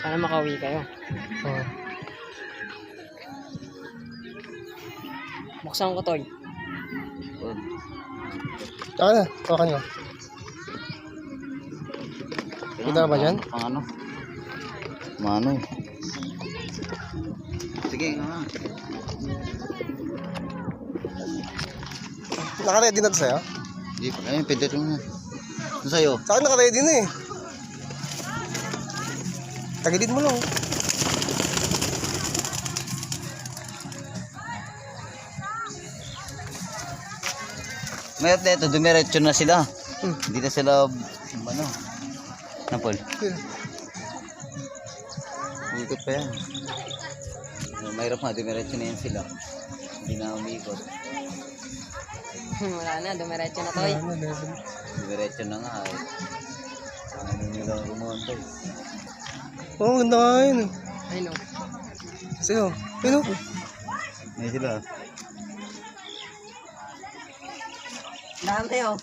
Sana makauwi kayo. Oo. Buksan ko, Toy. Saka na, kawakan nyo. Kita ka ba dyan? Ang ano? Mano. Sige nga. Naka-ready na to sa'yo? Hindi pa. Ayun, pwede ito na. Ano sa'yo? Sa akin naka-ready na eh. Tagilid mo lang. Mayroon na ito, dumiretso na sila. Hindi na sila, ano, napol. Umikot pa yan. Mayroon pa, dumiretso na yan sila. Hindi na umikot. Wala na, dumiretso na, Toy. Dumiretso na nga eh. Ano nila rumonto eh. Oo, ganda nga yun eh. Ay, no. Sino? Sino? Ngayon sila. Dahan tayo.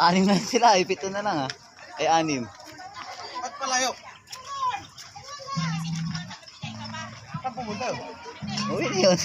Anim na sila, eh. 7 na lang ah. Ay, 6. At palayo. Saan pumunta? Uwi na yun.